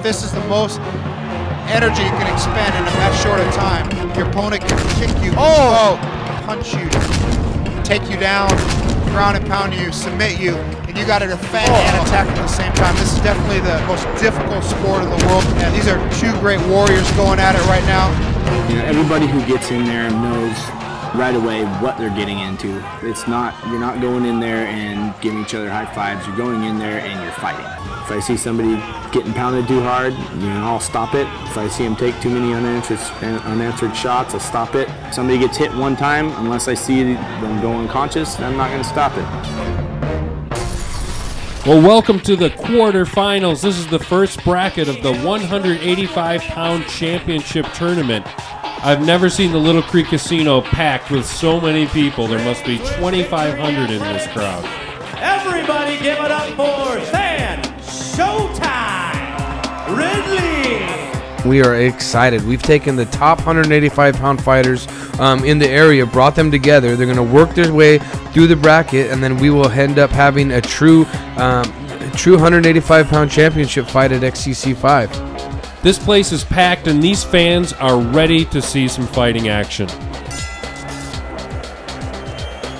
this is the most energy you can expend in that short of time. Your opponent can kick you, punch you, take you down, ground and pound you, submit you, and you got to defend and attack at the same time. This is definitely the most difficult sport in the world, and these are two great warriors going at it right now. You know, everybody who gets in there knows right away what they're getting into. It's not, you're not going in there and giving each other high fives. You're going in there and you're fighting. If I see somebody getting pounded too hard, you know, I'll stop it. If I see them take too many unanswered shots, I'll stop it. If somebody gets hit one time, unless I see them go unconscious, I'm not going to stop it. Well, welcome to the quarterfinals. This is the first bracket of the 185-pound championship tournament. I've never seen the Little Creek Casino packed with so many people. There must be 2,500 in this crowd. Everybody give it up for Fan Showtime Ridley. We are excited. We've taken the top 185-pound fighters in the area, brought them together. They're going to work their way through the bracket, and then we will end up having a true 185-pound championship fight at XCC-5. This place is packed, and these fans are ready to see some fighting action.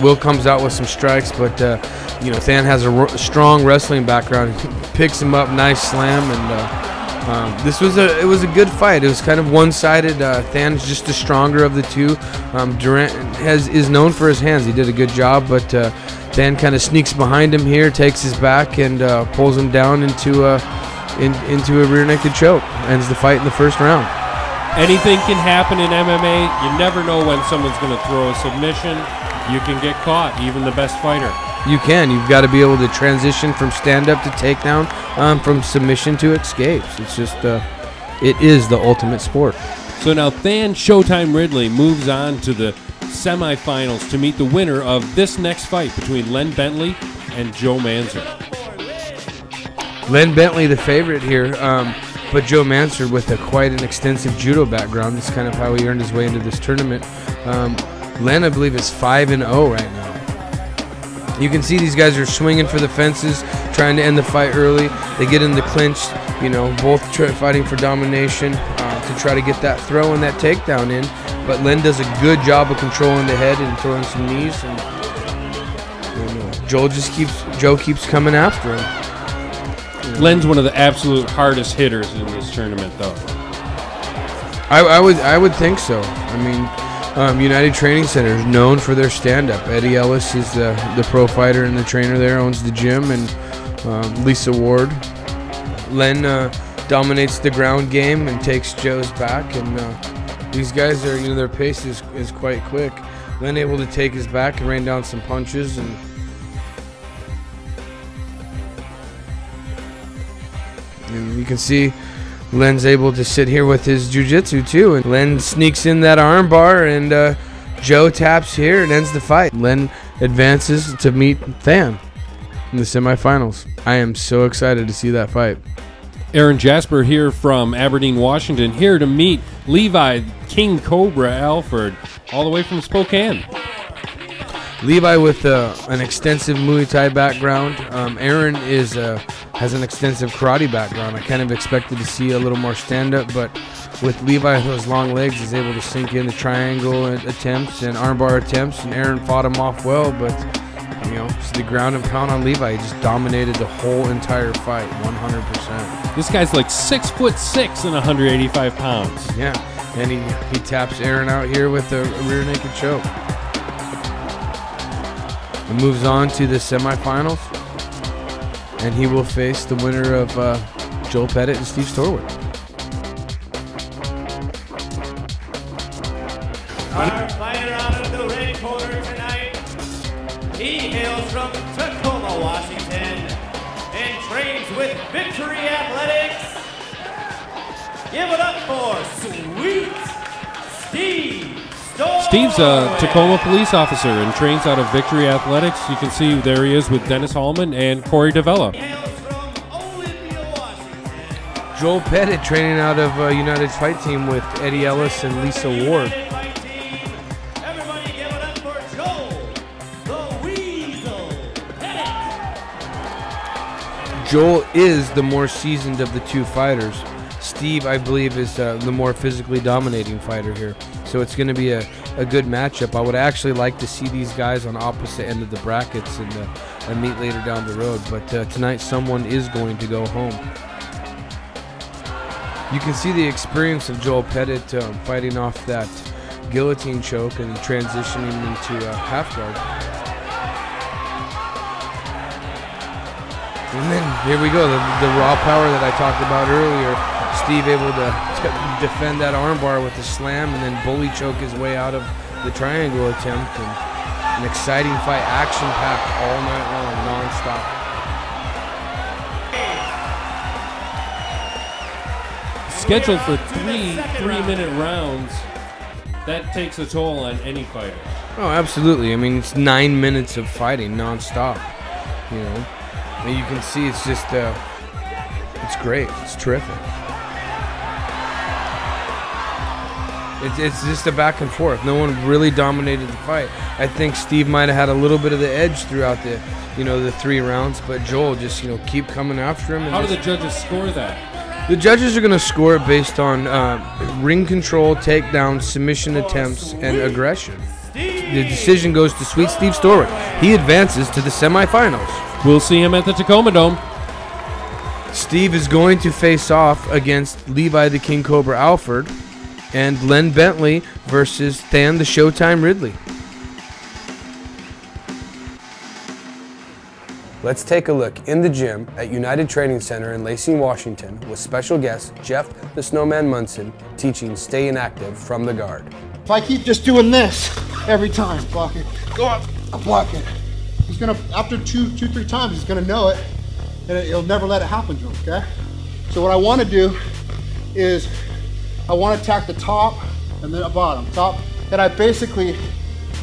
Will comes out with some strikes, but you know, Than has a strong wrestling background. He picks him up, nice slam, and it was a good fight. It was kind of one-sided. Than's just the stronger of the two. Durant is known for his hands. He did a good job, but Than kind of sneaks behind him here, takes his back, and pulls him down into a rear naked choke. Ends the fight in the first round. Anything can happen in MMA. You never know when someone's going to throw a submission. You can get caught, even the best fighter. You can. You've got to be able to transition from stand-up to takedown, from submission to escapes. It's just, it is the ultimate sport. So now Fan Showtime Ridley moves on to the semifinals to meet the winner of this next fight between Len Bentley and Joe Manson. Len Bentley, the favorite here, but Joe Manson with quite an extensive judo background. That's kind of how he earned his way into this tournament. Len, I believe, is 5-0 right now. You can see these guys are swinging for the fences, trying to end the fight early. They get in the clinch, you know, both fighting for domination to try to get that throw and that takedown in. But Len does a good job of controlling the head and throwing some knees. And Joe keeps coming after him. Len's one of the absolute hardest hitters in this tournament, though. I would think so. I mean, United Training Center is known for their stand-up. Eddie Ellis is the pro fighter and the trainer there, owns the gym, and Lisa Ward. Len dominates the ground game and takes Joe's back, and these guys are, you know, their pace is quite quick. Len able to take his back and rain down some punches, and you can see Len's able to sit here with his jiu-jitsu too, and Len sneaks in that arm bar, and Joe taps here and ends the fight. Len advances to meet Than in the semifinals. I am so excited to see that fight. Aaron Jasper here from Aberdeen, Washington, here to meet Levi King Cobra Alfred, all the way from Spokane. Levi with an extensive Muay Thai background. Aaron has an extensive karate background. I kind of expected to see a little more stand-up, but with Levi, those long legs, he's able to sink in the triangle attempts and armbar attempts, and Aaron fought him off well, but you know, the ground and pound on Levi, he just dominated the whole entire fight, 100%. This guy's like 6'6" and 185 pounds. Yeah, and he taps Aaron out here with a rear naked choke. And moves on to the semifinals, and he will face the winner of Joel Pettit and Steve Storwick. Our fighter out of the red corner tonight, he hails from Tacoma, Washington, and trains with Victory Athletics. Give it up for Sweet Steve. Steve's a Tacoma police officer and trains out of Victory Athletics. You can see there he is with Dennis Hallman and Corey DeVella. Joel Pettit training out of United's fight team with Eddie Ellis and Lisa Ward. Everybody give it up for Joel, the Weasel Pettit. Joel is the more seasoned of the two fighters. Steve, I believe, is the more physically dominating fighter here. So it's going to be a good matchup. I would actually like to see these guys on opposite end of the brackets and meet later down the road. But tonight, someone is going to go home. You can see the experience of Joel Pettit fighting off that guillotine choke and transitioning into half guard. And then here we go, the raw power that I talked about earlier. Steve able to defend that armbar with the slam and then bully choke his way out of the triangle attempt. And an exciting fight, action-packed all night long, non-stop. Scheduled for three-minute rounds. That takes a toll on any fighter. Oh, absolutely. I mean, it's 9 minutes of fighting non-stop, you know. And you can see it's just, it's great. It's terrific. It's just a back and forth. No one really dominated the fight. I think Steve might have had a little bit of the edge throughout the, the 3 rounds, but Joel just, keep coming after him. And how do the judges score that? The judges are going to score it based on ring control, takedown, submission attempts, and aggression. The decision goes to Sweet Steve Storwick. He advances to the semifinals. We'll see him at the Tacoma Dome. Steve is going to face off against Levi the King Cobra Alfred and Len Bentley versus Than the Showtime Ridley. Let's take a look in the gym at United Training Center in Lacey, Washington with special guest Jeff the Snowman Monson teaching staying active from the guard. If I keep just doing this every time, block it, go up, block it, he's gonna, after two, 3 times, he's gonna know it, and he'll never let it happen to him, okay? So what I wanna do is, I wanna attack the top and then the bottom, top, and I basically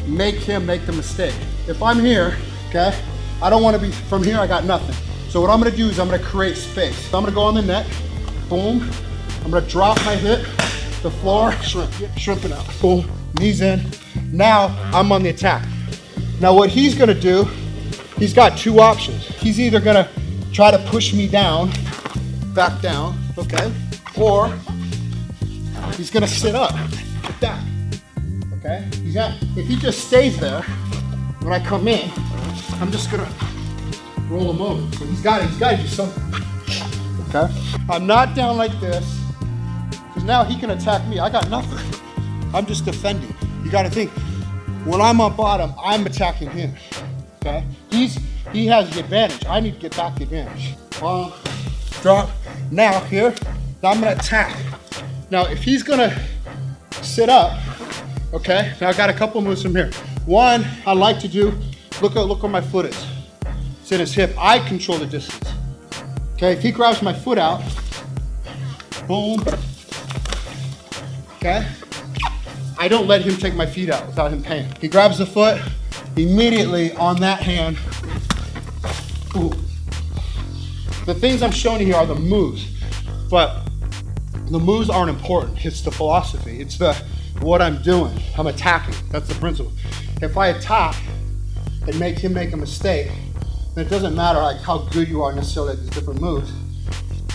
make him make the mistake. If I'm here, okay, I don't wanna be, from here I got nothing. So what I'm gonna do is I'm gonna create space. So I'm gonna go on the neck, boom, I'm gonna drop my hip, the floor, shrimping out, boom, knees in. Now I'm on the attack. Now what he's gonna do, he's got 2 options. He's either gonna try to push me down, back down, okay? Or he's gonna sit up, like that, okay? If he just stays there, when I come in, I'm just gonna roll him over. So he's gotta do something, okay? I'm not down like this, because now he can attack me. I got nothing. I'm just defending. You gotta think, when I'm on bottom, I'm attacking him, okay? He has the advantage. I need to get back the advantage. Drop. Now here, now I'm gonna attack. Now if he's gonna sit up, okay? Now I got a couple moves from here. One, I like to do, look where my foot is. It's in his hip. I control the distance. Okay, if he grabs my foot out, boom, okay? I don't let him take my feet out without him paying. He grabs the foot, immediately on that hand, ooh. The things I'm showing you here are the moves, but the moves aren't important. It's the philosophy. It's what I'm doing. I'm attacking. That's the principle. If I attack and make him make a mistake, then it doesn't matter like how good you are necessarily at these different moves.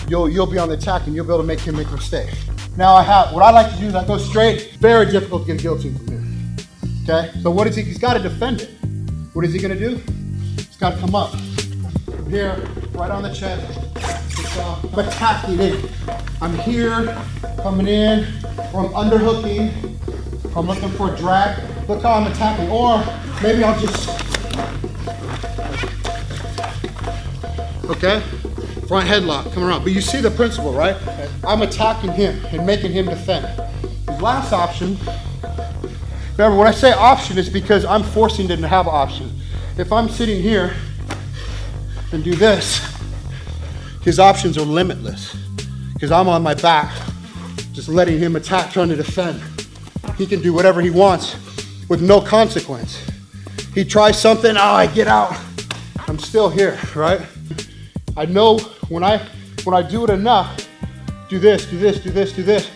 You'll be on the attack and you'll be able to make him make a mistake. Now what I like to do is I go straight. Very difficult to get a guillotine from here. Okay, so what is he? He's got to defend it. What is he going to do? He's got to come up. Here, right on the chest. I'm attacking in. I'm here, coming in, or I'm underhooking. I'm looking for a drag. Look how I'm attacking. Or maybe I'll just, okay? Front headlock, coming around. But you see the principle, right? I'm attacking him and making him defend. His last option, remember when I say option, it's because I'm forcing him to have an option. If I'm sitting here and do this, his options are limitless. Because I'm on my back, just letting him attack, trying to defend. He can do whatever he wants with no consequence. He tries something, oh, I get out. I'm still here, right? I know when I do it enough, do this, do this, do this, do this.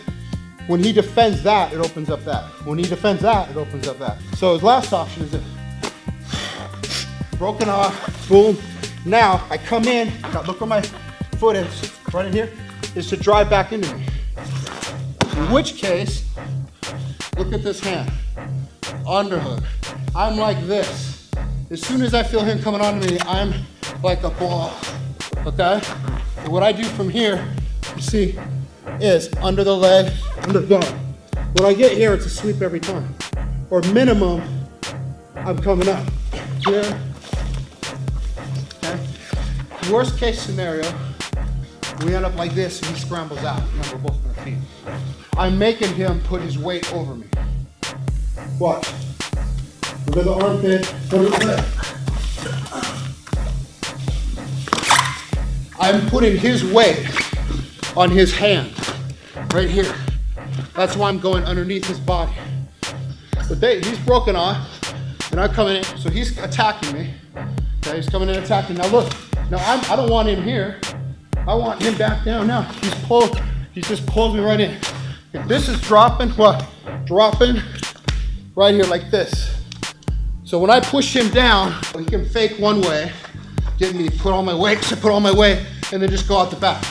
When he defends that, it opens up that. When he defends that, it opens up that. So his last option is this. Broken off, boom. Now I come in, look where my foot is, right in here, is to drive back into me. In which case, look at this hand. Underhook. I'm like this. As soon as I feel him coming onto me, I'm like a ball. Okay? And what I do from here, you see, is under the leg, under the gun. When I get here, it's a sweep every time. Or minimum, I'm coming up. Here. Okay? Worst case scenario, we end up like this and he scrambles out. Remember, both on our feet. I'm making him put his weight over me. Watch. Under the armpit, under the leg. I'm putting his weight on his hand, right here. That's why I'm going underneath his body. But he's broken off, and I'm coming in, so he's attacking me. Okay, he's coming in attacking. Now look, now I don't want him here. I want him back down now. He just pulls me right in. If this is dropping, what? Dropping right here like this. So when I push him down, he can fake one way, get me to put all my weight, and then just go out the back.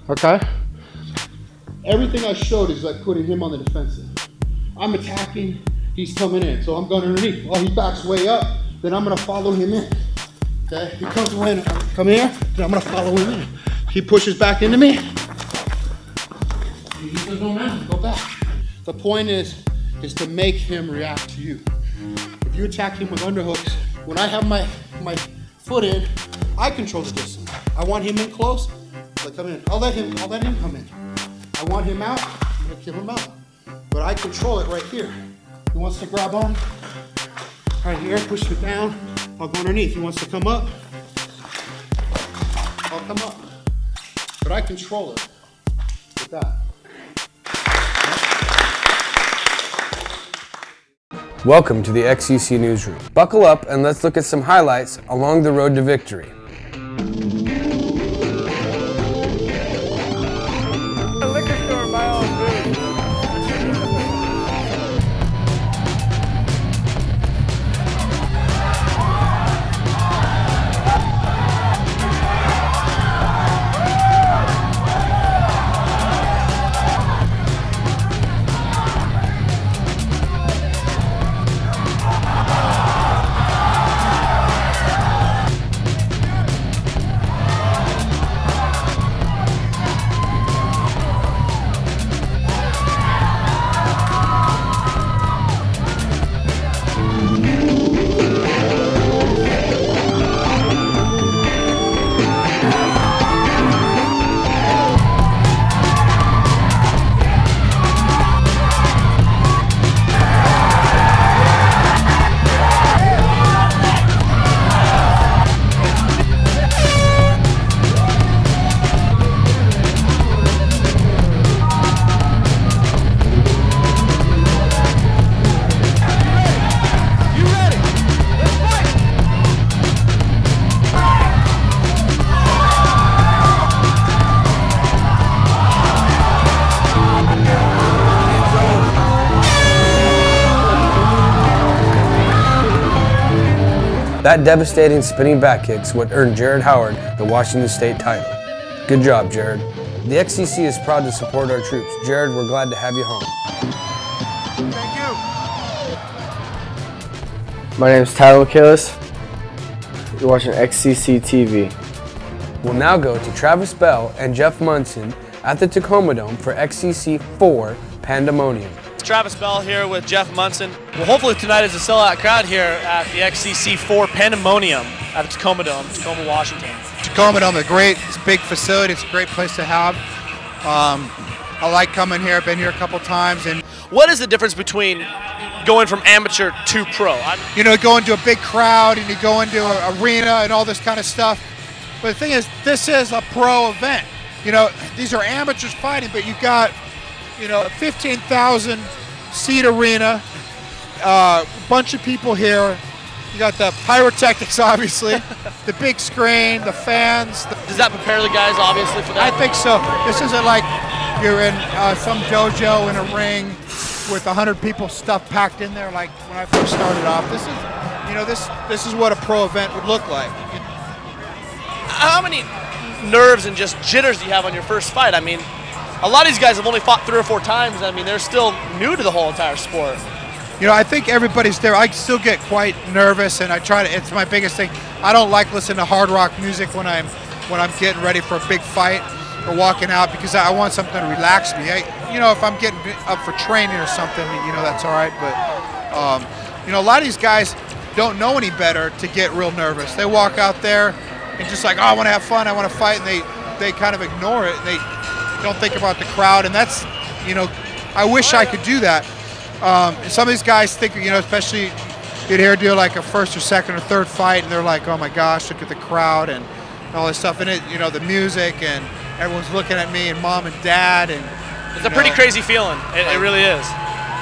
Okay? Everything I showed is like putting him on the defensive. I'm attacking, he's coming in, so I'm going underneath. While he backs way up, then I'm gonna follow him in. Okay? He comes in, come here, then I'm gonna follow him in. He pushes back into me. He says, no, man, go back. The point is to make him react to you. If you attack him with underhooks, when I have my foot in, I control the distance. I want him in close, let come in. I'll let him come in. I want him out, I'm gonna kill him out. But I control it right here. He wants to grab on, right here, push it down, I'll go underneath. He wants to come up, I'll come up. But I control it with that. Welcome to the XCC Newsroom. Buckle up and let's look at some highlights along the road to victory. A liquor store buy all food. That devastating spinning back kick's what earned Jared Howard the Washington State title. Good job, Jared. The XCC is proud to support our troops. Jared, we're glad to have you home. Thank you. My name is Tyler Michaelis. You're watching XCC-TV. We'll now go to Travis Bell and Jeff Monson at the Tacoma Dome for XCC-4 Pandemonium. Travis Bell here with Jeff Monson. Well, hopefully tonight is a sellout crowd here at the XCC-4 Pandemonium at the Tacoma Dome, Tacoma, Washington. Tacoma Dome, it's a big facility. It's a great place to have. I like coming here. I've been here a couple times. And what is the difference between going from amateur to pro? You know, go into a big crowd and you go into an arena and all this kind of stuff. But the thing is, this is a pro event. You know, these are amateurs fighting, but you've got, you know, a 15,000 seat arena, a bunch of people here. You got the pyrotechnics, obviously, the big screen, the fans. Does that prepare the guys, obviously, for that? I think so. This isn't like you're in some dojo in a ring with 100 people stuff packed in there like when I first started off. This is, you know, this is what a pro event would look like. How many nerves and just jitters you have on your first fight? I mean, a lot of these guys have only fought 3 or 4 times. I mean, they're still new to the whole entire sport. You know, I think everybody's there. I still get quite nervous, and I try to. It's my biggest thing. I don't like listening to hard rock music when I'm getting ready for a big fight or walking out, because I want something to relax me. You know, if I'm getting up for training or something, you know, that's all right. But you know, a lot of these guys don't know any better to get real nervous. They walk out there and just like, oh, I want to have fun, I want to fight, and they kind of ignore it. And they don't think about the crowd, and that's, you know, I wish I could do that. Some of these guys think, you know, especially you'd hear do like a first or second or third fight, and they're like, oh my gosh, look at the crowd and all this stuff, and it, you know, the music, and everyone's looking at me, and mom and dad, and it's a pretty crazy feeling. It really is.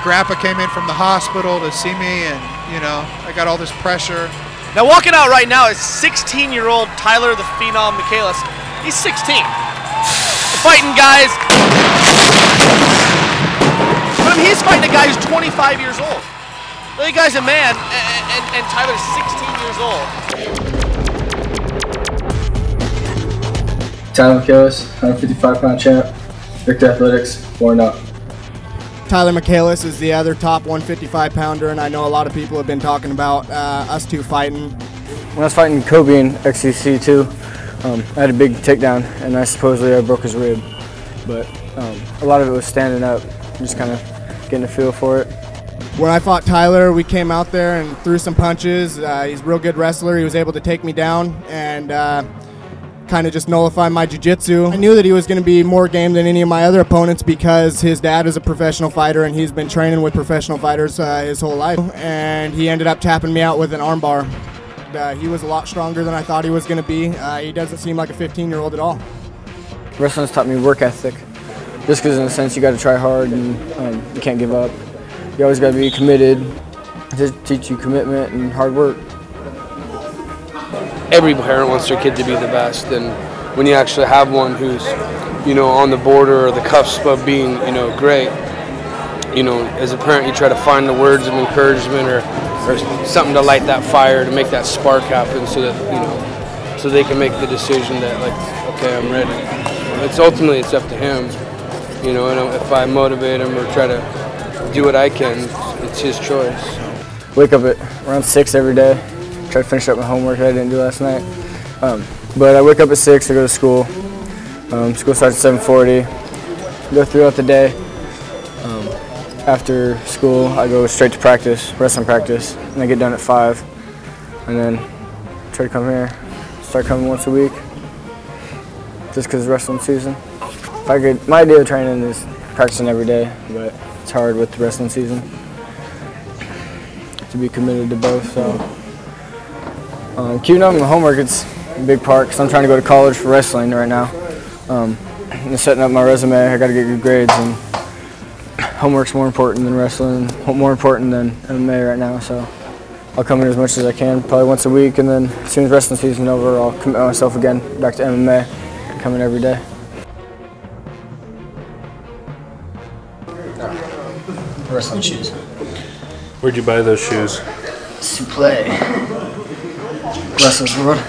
Grandpa came in from the hospital to see me, and you know, I got all this pressure. Now walking out right now is 16-year-old Tyler the Phenom Michaelis. He's 16. Fighting guys. But I mean, he's fighting a guy who's 25 years old. The guy's a man, and Tyler's 16 years old. Tyler Michaelis, 155-pound champ, Victor Athletics, 4-0. Tyler Michaelis is the other top 155-pounder, and I know a lot of people have been talking about us two fighting. When I was fighting Kobe in XCC-TV, I had a big takedown, and I supposedly broke his rib. But a lot of it was standing up, just kind of getting a feel for it. When I fought Tyler, we came out there and threw some punches. He's a real good wrestler. He was able to take me down and kind of just nullify my jiu-jitsu. I knew that he was going to be more game than any of my other opponents because his dad is a professional fighter, and he's been training with professional fighters his whole life. And he ended up tapping me out with an armbar. He was a lot stronger than I thought he was going to be. He doesn't seem like a 15-year-old at all. Wrestling's taught me work ethic. Just because in a sense you got to try hard and you can't give up. You always got to be committed. To teach you commitment and hard work. Every parent wants their kid to be the best, and when you actually have one who's, you know, on the border or the cusp of being, you know, great, you know, as a parent you try to find the words of encouragement or something to light that fire, to make that spark happen, so that, you know, so they can make the decision that, like, okay, I'm ready. It's ultimately, it's up to him, you know, and if I motivate him or try to do what I can, it's his choice. Wake up at around 6 every day. Try to finish up my homework that I didn't do last night. But I wake up at 6, I go to school. School starts at 7:40. Go throughout the day. After school, I go straight to practice, wrestling practice, and I get done at 5. And then try to come here, start coming once a week, just because it's wrestling season. My idea of training is practicing every day, but it's hard with the wrestling season to be committed to both. So. Keeping up with my homework, it's a big part because I'm trying to go to college for wrestling right now. And setting up my resume, I got to get good grades, and homework's more important than wrestling, more important than MMA right now. So I'll come in as much as I can, probably once a week, and then as soon as wrestling season's over, I'll commit myself again back to MMA, coming every day. Wrestling shoes. Where'd you buy those shoes? Supplé. Wrestler's World.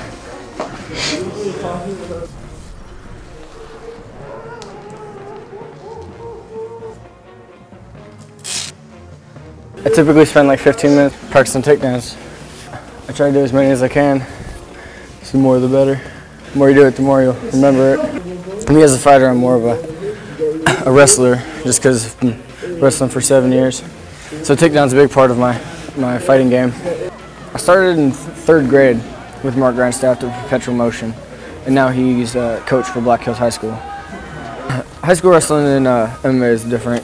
I typically spend like 15 minutes practicing takedowns. I try to do as many as I can. So the more the better. The more you do it, the more you'll remember it. Me as a fighter, I'm more of a wrestler, just because I've been wrestling for 7 years. So takedown's a big part of my fighting game. I started in 3rd grade with Mark Grindstaff of Perpetual Motion, and now he's a coach for Black Hills High School. High school wrestling and MMA is different.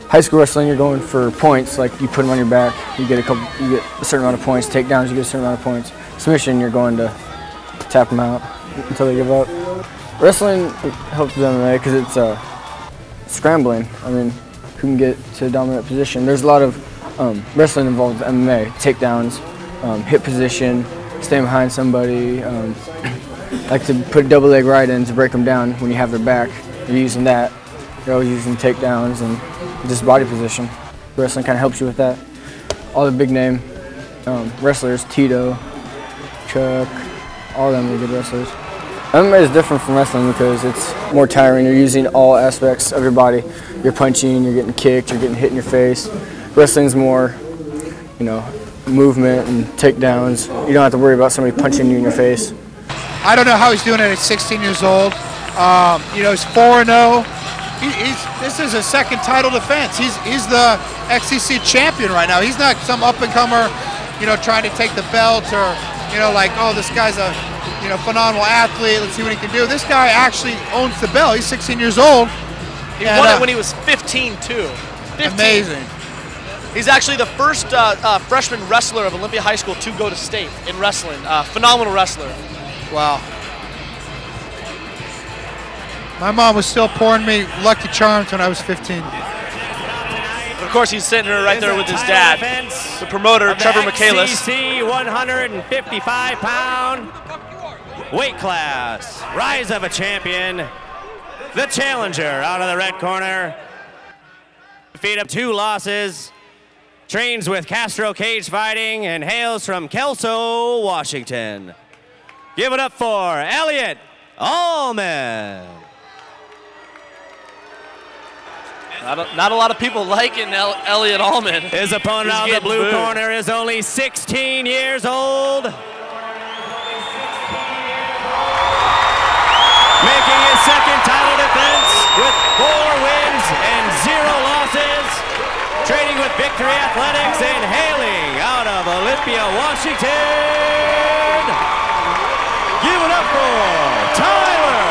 High school wrestling, you're going for points, like you put them on your back, you get a certain amount of points. Takedowns, you get a certain amount of points. Submission, you're going to tap them out until they give up. Wrestling helps with MMA because it's scrambling. I mean, who can get to a dominant position? There's a lot of wrestling involved with MMA, takedowns, hip position, staying behind somebody, like to put double leg right-ins to break them down when you have their back. You're using that. You're always using takedowns and just body position. Wrestling kind of helps you with that. All the big name wrestlers, Tito, Chuck, all of them are good wrestlers. MMA is different from wrestling because it's more tiring. You're using all aspects of your body. You're punching, you're getting kicked, you're getting hit in your face. Wrestling's more, you know, movement and takedowns. You don't have to worry about somebody punching you in your face. I don't know how he's doing it at 16 years old. You know, he's 4-0. This is his second title defense. He's the XCC champion right now. He's not some up-and-comer, you know, trying to take the belt or, you know, like, oh, this guy's a, you know, phenomenal athlete. Let's see what he can do. This guy actually owns the belt. He's 16 years old. He won it when he was 15, too. 15. Amazing. He's actually the first freshman wrestler of Olympia High School to go to state in wrestling. Phenomenal wrestler. Wow. My mom was still pouring me Lucky Charms when I was 15. But of course, he's sitting right there with his dad, the promoter, Trevor Michaelis. XCC 155-pound weight class. Rise of a champion. The challenger out of the red corner. Defeat of 2 losses. Trains with Castro Cage Fighting and hails from Kelso, Washington. Give it up for Elliot Allman. Not a lot of people liking Elliot Allman. His opponent out of the blue corner is only 16 years old. Making his second title defense with 4 wins and 0 losses. Training with Victory Athletics and hailing out of Olympia, Washington. Give it up for Tyler,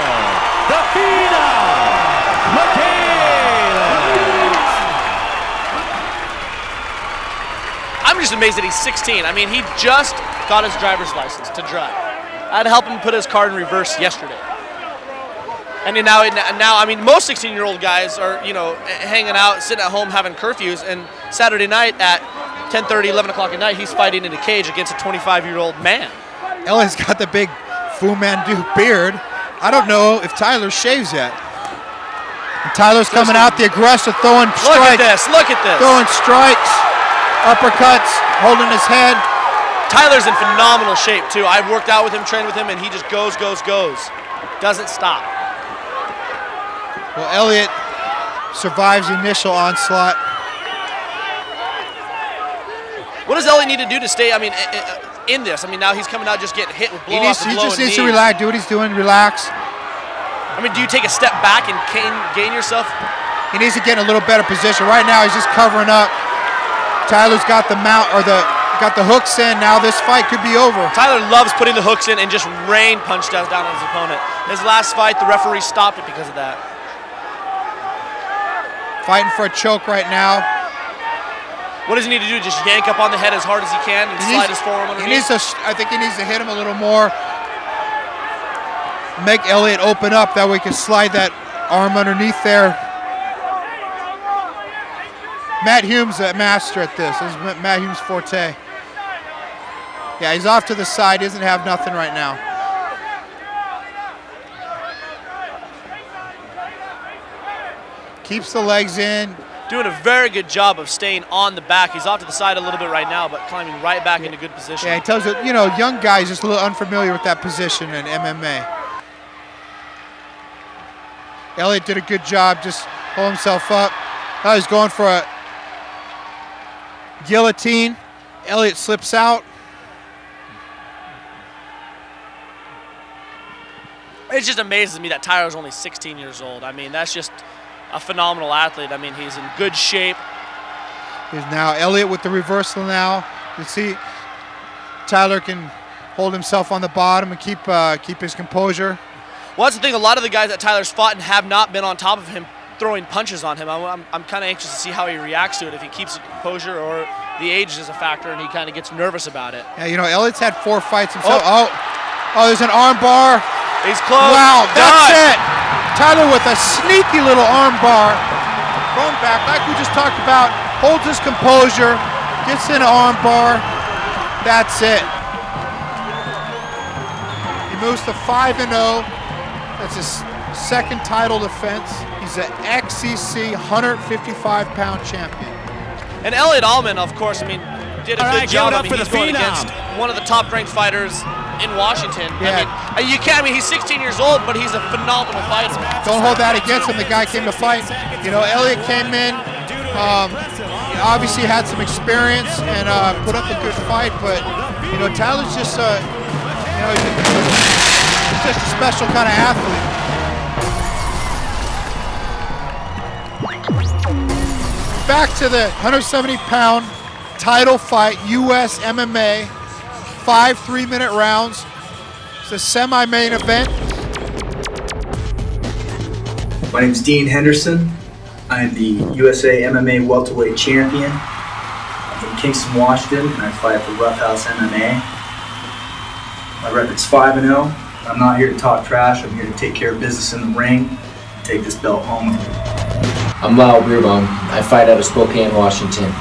the phenom, Michaelis. I'm just amazed that he's 16. I mean, he just got his driver's license to drive. I had to help him put his car in reverse yesterday. And now, I mean, most 16-year-old guys are, you know, hanging out, sitting at home having curfews, and Saturday night at 10:30, 11 o'clock at night, he's fighting in a cage against a 25-year-old man. Ellie's got the big Fu Manchu beard. I don't know if Tyler shaves yet. And Tyler's coming out, the aggressive, throwing strikes. Look at this. Throwing strikes, uppercuts, holding his head. Tyler's in phenomenal shape, too. I've worked out with him, trained with him, and he just goes. Doesn't stop. Well, Elliot survives the initial onslaught. What does Elliot need to do to stay, I mean, in this? I mean, now he's coming out just getting hit with blow He just needs to relax, do what he's doing, relax. I mean, do you take a step back and gain yourself? He needs to get in a little better position. Right now, he's just covering up. Tyler's got the mount, or got the hooks in. Now this fight could be over. Tyler loves putting the hooks in and just rain punch down on his opponent. His last fight, the referee stopped it because of that. Fighting for a choke right now. What does he need to do? Just yank up on the head as hard as he can and slide his forearm underneath? I think he needs to hit him a little more. Make Elliot open up, that way he can slide that arm underneath there. Matt Hume's a master at this. This is Matt Hume's forte. Yeah, he's off to the side. He doesn't have nothing right now. Keeps the legs in. Doing a very good job of staying on the back. He's off to the side a little bit right now, but climbing right back into good position. Yeah, he tells you, you know, young guys just a little unfamiliar with that position in MMA. Elliot did a good job, just hold himself up. Now he's going for a guillotine. Elliot slips out. It just amazes me that Tyler's only 16 years old. I mean, that's just a phenomenal athlete. I mean, he's in good shape. Here's now Elliot with the reversal now. You see Tyler can hold himself on the bottom and keep his composure. Well, that's the thing. A lot of the guys that Tyler's fought and have not been on top of him throwing punches on him. I'm kind of anxious to see how he reacts to it, if he keeps his composure or the age is a factor and he kind of gets nervous about it. Yeah, you know, Elliot's had 4 fights himself. Oh, there's an arm bar. He's close. Wow, that's it. Tyler with a sneaky little arm bar. Going back, like we just talked about, holds his composure, gets in an arm bar. That's it. He moves to 5-0. That's his second title defense. He's an XCC 155-pound champion. And Elliot Allman, of course, I mean, did a good job. I mean, he's going against one of the top-ranked fighters in Washington. Yeah. I mean, you can't. I mean, he's 16 years old, but he's a phenomenal fighter. Don't hold that against him. The guy came to fight. You know, Elliott came in. Obviously had some experience and put up a good fight, but you know, Tyler's just you know, he's just a special kind of athlete. Back to the 170-pound title fight, U.S. MMA, 5 3-minute rounds. It's a semi-main event. My name is Dean Henderson. I'm the USA MMA welterweight champion. I'm from Kingston, Washington, and I fight for Roughhouse MMA. My record's 5-0. I'm not here to talk trash. I'm here to take care of business in the ring and take this belt home with me. I'm Lyle Beerbaum. I fight out of Spokane, Washington.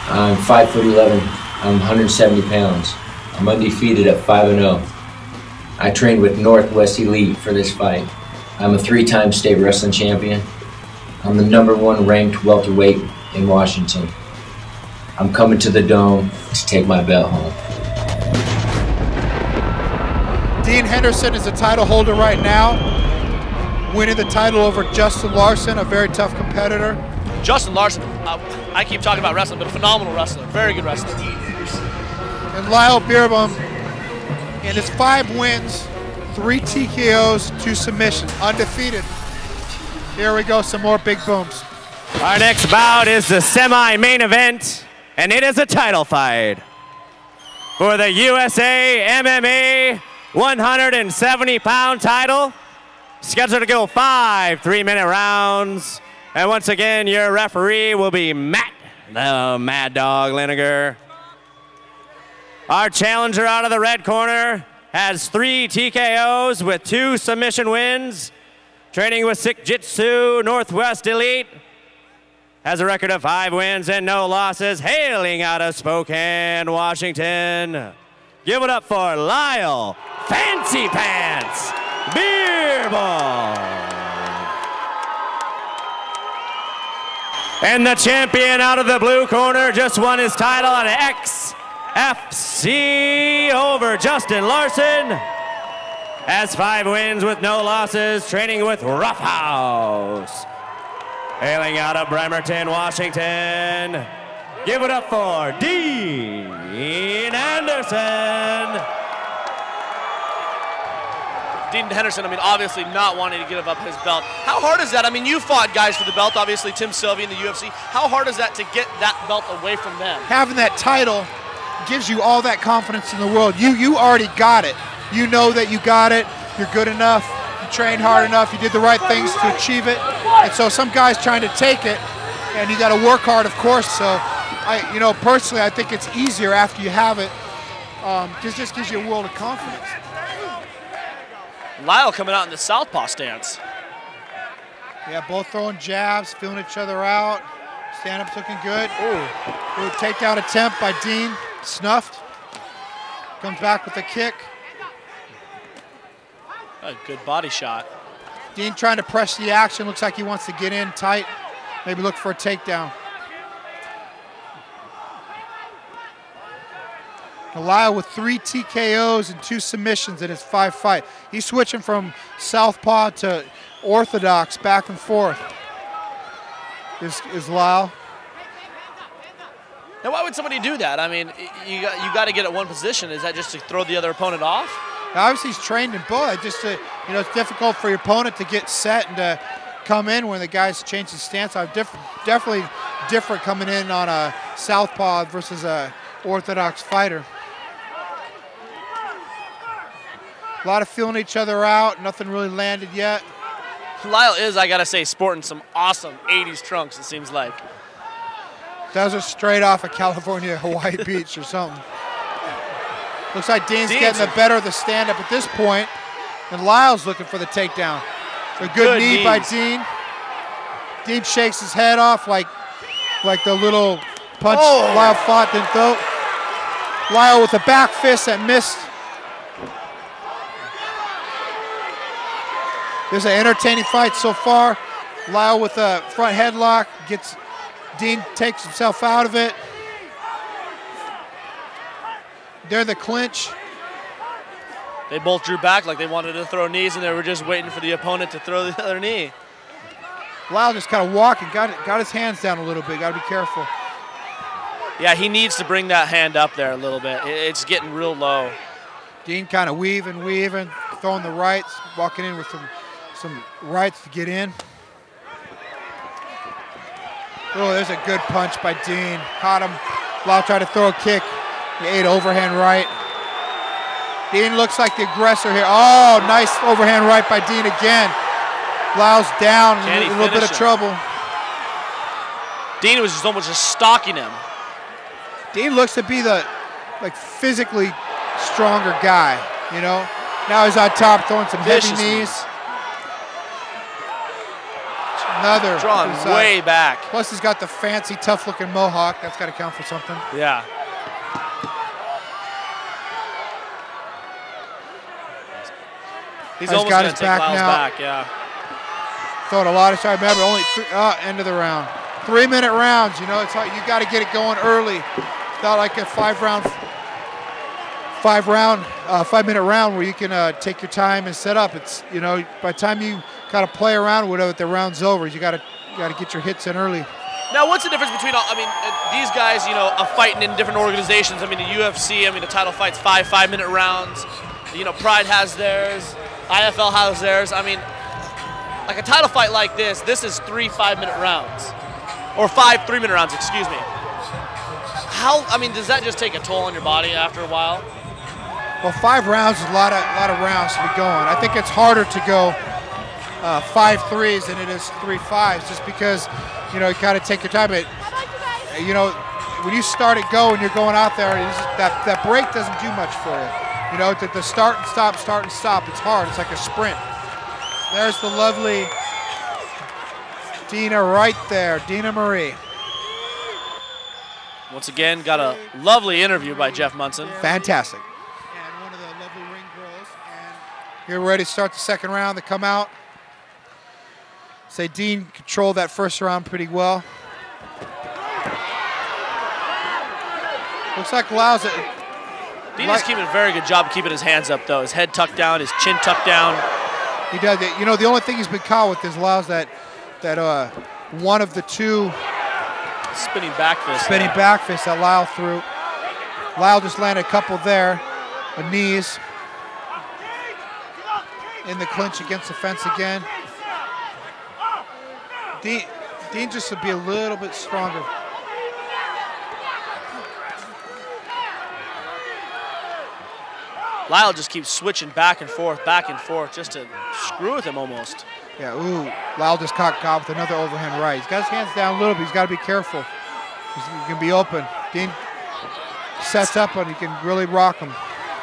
I'm 5'11". I'm 170 pounds. I'm undefeated at 5-0. I trained with Northwest Elite for this fight. I'm a 3-time state wrestling champion. I'm the #1 ranked welterweight in Washington. I'm coming to the Dome to take my belt home. Dean Henderson is the title holder right now, winning the title over Justin Larson, a very tough competitor. Justin Larson, I keep talking about wrestling, but a phenomenal wrestler, very good wrestler. And Lyle Beerbaum, in his 5 wins, 3 TKOs, 2 submissions, undefeated. Here we go, some more big booms. Our next bout is the semi-main event, and it is a title fight for the USA MMA 170-pound title. Scheduled to go 5 3-minute rounds. And once again, your referee will be Matt, the Mad Dog Lineker. Our challenger out of the red corner has 3 TKOs with 2 submission wins. Training with Sick Jitsu Northwest Elite. Has a record of 5 wins and no losses. Hailing out of Spokane, Washington. Give it up for Lyle Fancy Pants Beerbaum. And the champion out of the blue corner just won his title on XFC over Justin Larson. Has 5 wins with no losses, training with Roughhouse. Hailing out of Bremerton, Washington. Give it up for Dean Henderson. Dean Henderson, I mean, obviously not wanting to give up his belt. How hard is that? I mean, you fought guys for the belt, obviously Tim Sylvia in the UFC. How hard is that to get that belt away from them? Having that title gives you all that confidence in the world. You already got it. You know that you got it. You're good enough. You trained hard enough. You did the right things to achieve it. And so some guys trying to take it, and you got to work hard, of course. So, you know, personally, I think it's easier after you have it. It just gives you a world of confidence. Lyle coming out in the southpaw stance. Yeah, both throwing jabs, feeling each other out. Stand-up's looking good. Ooh, takedown attempt by Dean, snuffed. Comes back with a kick. A good body shot. Dean trying to press the action. Looks like he wants to get in tight. Maybe look for a takedown. Lyle with 3 TKOs and 2 submissions in his 5 fight. He's switching from southpaw to orthodox, back and forth. Is Lyle. Now, why would somebody do that? I mean, you got to get at one position. Is that just to throw the other opponent off? Now, obviously, he's trained in both. Just to, you know, it's difficult for your opponent to get set and to come in when the guy's changed his stance. Definitely different coming in on a southpaw versus a orthodox fighter. A lot of feeling each other out. Nothing really landed yet. Lyle is, I gotta say, sporting some awesome 80s trunks, it seems like. Those are straight off of California, Hawaii Beach or something. Looks like Dean's getting the better of the stand-up at this point, and Lyle's looking for the takedown. A good knee knees by Dean. Dean shakes his head off like the little punch Lyle fought, didn't throw. Lyle with a back fist that missed. There's an entertaining fight so far. Lyle with a front headlock, Dean takes himself out of it. They're in the clinch. They both drew back like they wanted to throw knees, and they were just waiting for the opponent to throw the other knee. Lyle just kind of walking, got his hands down a little bit. Got to be careful. Yeah, he needs to bring that hand up there a little bit. It's getting real low. Dean kind of weaving, throwing the rights, walking in with some rights to get in. Oh, there's a good punch by Dean. Caught him. Lyle tried to throw a kick. He ate overhand right. Dean looks like the aggressor here. Oh, nice overhand right by Dean again. Lyle's down, in a little bit of trouble. Dean was just almost just stalking him. Dean looks to be the physically stronger guy, you know. Now he's on top throwing some heavy knees. Another. Drawn way back. Plus he's got the fancy, tough-looking mohawk. That's got to count for something. Yeah. He's almost got going his to take Lyle's now. back, yeah. Throwing a lot of shots. Remember, only end of the round. 3-minute rounds, you know. It's how you got to get it going early. It's not like a 5-minute round where you can take your time and set up. It's, you know, by the time you kind of play around with it, the round's over. You got to get your hits in early. Now, what's the difference between, I mean, these guys, you know, are fighting in different organizations. I mean, the UFC, I mean, the title fights 5-minute rounds. You know, Pride has theirs. IFL has theirs. I mean, like a title fight like this is 3 5-minute rounds. Or 5 3-minute rounds, excuse me. How, I mean, does that just take a toll on your body after a while? Well, 5 rounds is a lot of rounds to be going. I think it's harder to go 5 3s than it is 3 5s, just because, you know, you kind of take your time. But, you know, when you start it go and you're going out there, that break doesn't do much for you. You know, the start and stop, it's hard. It's like a sprint. There's the lovely Dina right there, Dina Marie. Once again, got a lovely interview by Jeff Monson. Fantastic. And one of the lovely ring girls. And here we're ready to start the second round. They come out. Say Dean controlled that first round pretty well. Looks like Lyle's Dean is keeping a very good job of keeping his hands up, though. His head tucked down, his chin tucked down. He does it. You know, the only thing he's been caught with is Lyle's that one of the two spinning back fist. Back fist that Lyle threw. Lyle just landed a couple there, the knees. In the clinch against the fence again. Dean just to be a little bit stronger. Lyle just keeps switching back and forth, just to screw with him almost. Yeah, ooh, Lyle just caught with another overhand right. He's got his hands down a little bit. He's got to be careful. He can be open. Dean sets up and he can really rock him.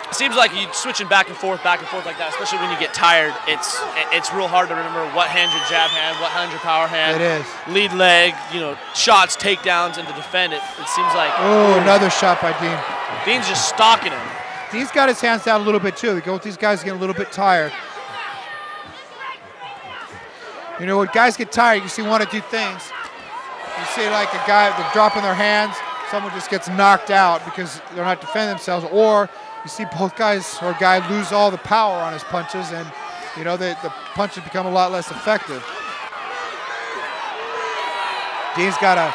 It seems like he's switching back and forth like that, especially when you get tired. It's real hard to remember what hand's your jab hand, what hand's your power hand. It is. Lead leg, you know, shots, takedowns, and to defend it. It seems like. Oh, another shot by Dean. Dean's just stalking him. Dean's got his hands down a little bit too. They go with these guys getting a little bit tired. You know, when guys get tired, you see one of two things. You see like a guy, they're dropping their hands, someone just gets knocked out because they're not defending themselves, or you see both guys or a guy lose all the power on his punches, and you know the punches become a lot less effective. Dean's got a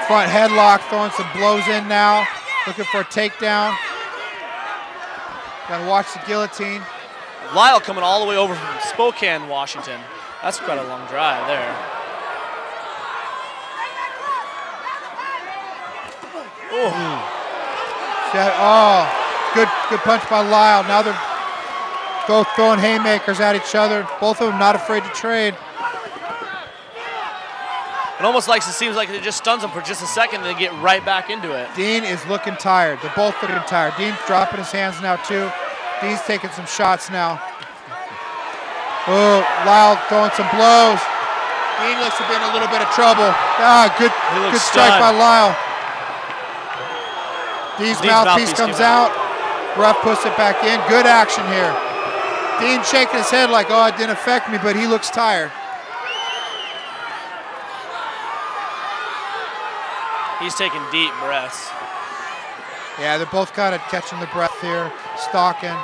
front headlock, throwing some blows in now, looking for a takedown. Gotta watch the guillotine. Lyle coming all the way over from Spokane, Washington. That's quite a long drive there. Oh, good punch by Lyle. Now they're both throwing haymakers at each other. Both of them not afraid to trade. It almost like it seems like it just stuns them for just a second and they get right back into it. Dean is looking tired. They're both looking tired. Dean's dropping his hands now too. Dean's taking some shots now. Oh, Lyle throwing some blows. Dean looks to be in a little bit of trouble. Ah, good strike by Lyle. Dean's mouthpiece comes out. Ref puts it back in. Good action here. Dean shaking his head like, oh, it didn't affect me, but he looks tired. He's taking deep breaths. Yeah, they're both kind of catching the breath here, stalking.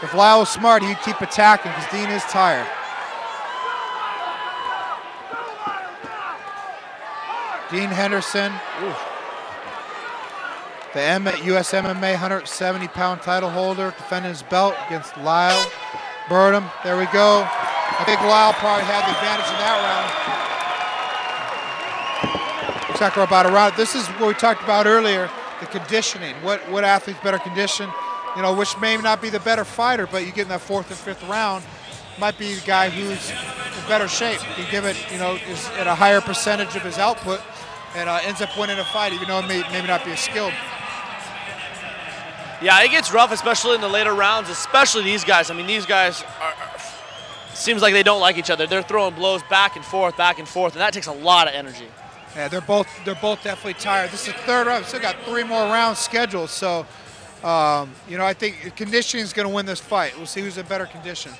If Lyle was smart, he'd keep attacking because Dean is tired. Dean Henderson, the US MMA 170-pound title holder, defending his belt against Lyle Burnham. There we go. I think Lyle probably had the advantage in that round. Looks like we're about a round. This is what we talked about earlier, the conditioning. What athlete's better conditioned? You know, which may not be the better fighter, but you get in that 4th or 5th round, might be the guy who's in better shape. You give it, you know, is at a higher percentage of his output and ends up winning a fight, even though it may maybe not be as skilled. Yeah, it gets rough, especially in the later rounds, especially these guys. I mean, these guys seems like they don't like each other. They're throwing blows back and forth, and that takes a lot of energy. Yeah, they're both definitely tired. This is the 3rd round. We've still got 3 more rounds scheduled, so you know, I think conditioning is going to win this fight. We'll see who's in better condition.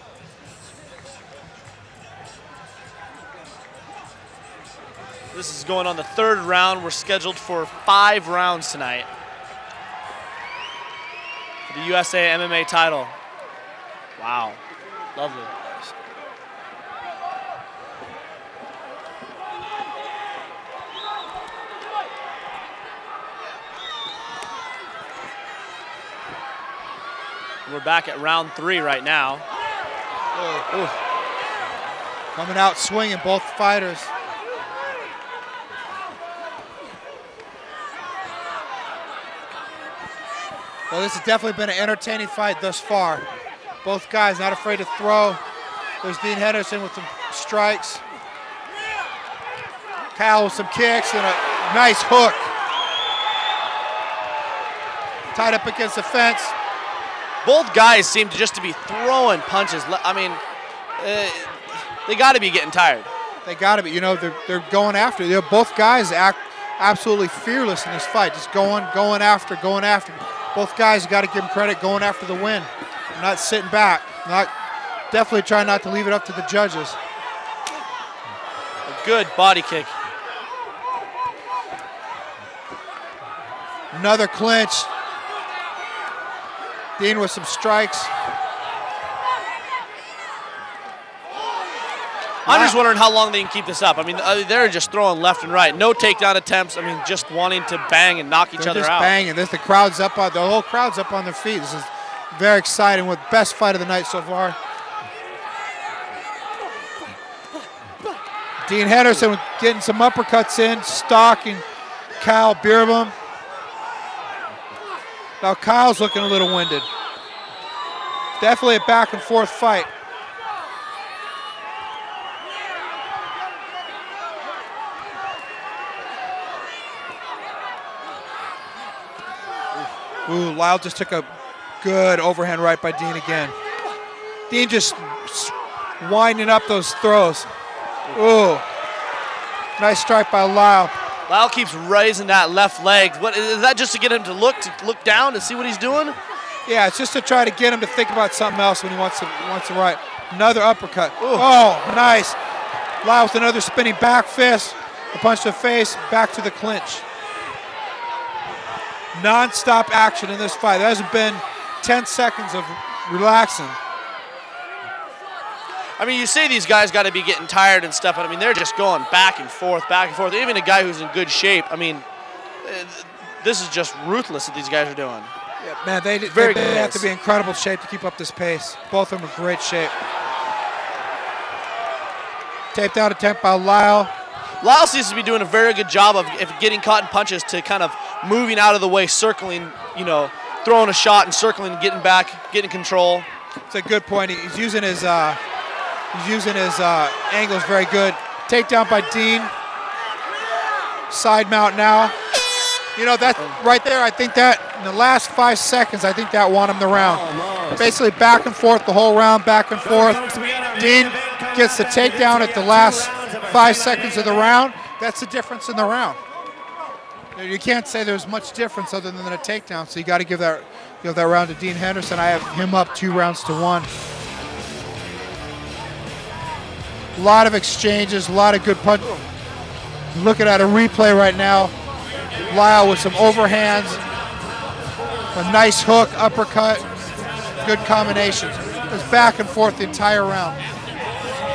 This is going on the 3rd round. We're scheduled for 5 rounds tonight for the USA MMA title. Wow, lovely. We're back at round 3 right now. Coming out swinging, both fighters. Well, this has definitely been an entertaining fight thus far. Both guys not afraid to throw. There's Dean Henderson with some strikes. Kyle with some kicks and a nice hook. Tied up against the fence. Both guys seem to just be throwing punches. I mean, they got to be getting tired. They got to be. You know, they're going after. They're both guys act absolutely fearless in this fight. Just going after. Both guys, you got to give them credit, going after the win. Not sitting back. Definitely trying not to leave it up to the judges. A good body kick. Another clinch. Dean with some strikes. I'm just wondering how long they can keep this up. I mean, they're just throwing left and right. No takedown attempts. I mean, just wanting to bang and knock each other out. Banging. The crowd's up on, the whole crowd's up on their feet. This is very exciting. With best fight of the night so far. Dean Henderson getting some uppercuts in, stalking Kyle Bierbaum. Now Kyle's looking a little winded. Definitely a back and forth fight. Ooh, Lyle just took a good overhand right by Dean again. Dean just winding up those throws. Ooh, nice strike by Lyle. Lyle keeps raising that left leg. What is that, just to get him to look down to see what he's doing? Yeah, it's just to try to get him to think about something else when he wants to right. Another uppercut. Ooh. Oh, nice. Lyle with another spinning back fist. A punch to the face, back to the clinch. Non-stop action in this fight. There hasn't been 10 seconds of relaxing. I mean, you say these guys got to be getting tired and stuff, but I mean, they're just going back and forth, back and forth. Even a guy who's in good shape, I mean, this is just ruthless what these guys are doing. Yeah, man, they have to be in incredible shape to keep up this pace. Both of them are in great shape. Takedown attempt by Lyle. Lyle seems to be doing a very good job of getting caught in punches to kind of moving out of the way, circling, you know, throwing a shot and circling, getting back, getting control. It's a good point. He's using his angles very good. Takedown by Dean. Side mount now. You know, that right there, I think that in the last 5 seconds, I think that won him the round. Basically back and forth the whole round, back and forth. Dean gets the takedown at the last 5 seconds of the round. That's the difference in the round. You can't say there's much difference other than a takedown, so you got to give that round to Dean Henderson. I have him up 2-1. A lot of exchanges, a lot of good punches. Looking at a replay right now. Lyle with some overhands, a nice hook, uppercut. good combinations. It was back and forth the entire round.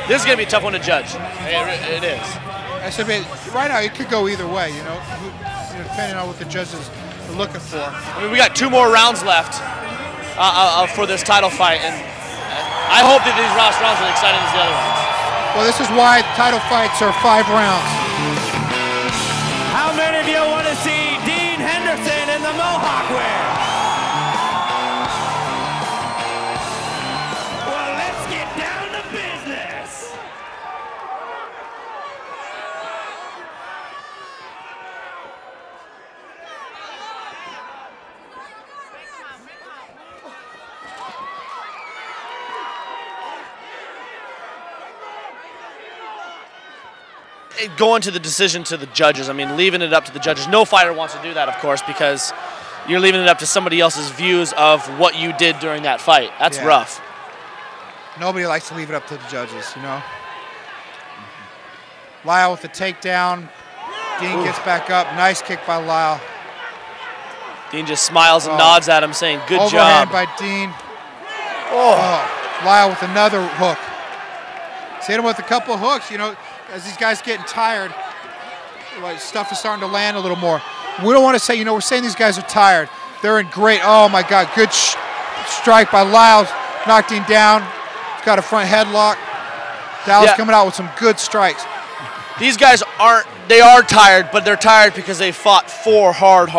This is going to be a tough one to judge. It is. I said, right now, it could go either way, you know, depending on what the judges are looking for. I mean, we got 2 more rounds left for this title fight, and I hope that these last rounds are as exciting as the other ones. Well, this is why title fights are 5 rounds. How many of you want to see Dean Henderson in the Mohawk wear? Well, let's get down to business. Going to the decision to the judges, I mean, leaving it up to the judges. No fighter wants to do that, of course, because you're leaving it up to somebody else's views of what you did during that fight. That's rough. Nobody likes to leave it up to the judges, you know. Lyle with the takedown. Dean gets back up. Nice kick by Lyle. Dean just smiles and nods at him, saying, "Good Overhand job." by Dean. Lyle with another hook. He's hit him with a couple of hooks, you know. As these guys getting tired, like, stuff is starting to land a little more. We don't want to say, you know, we're saying these guys are tired. They're in great, oh my God, good strike by Lyle. Knocked him down. He's got a front headlock. Dallas coming out with some good strikes. These guys they are tired, but they're tired because they fought 4 hard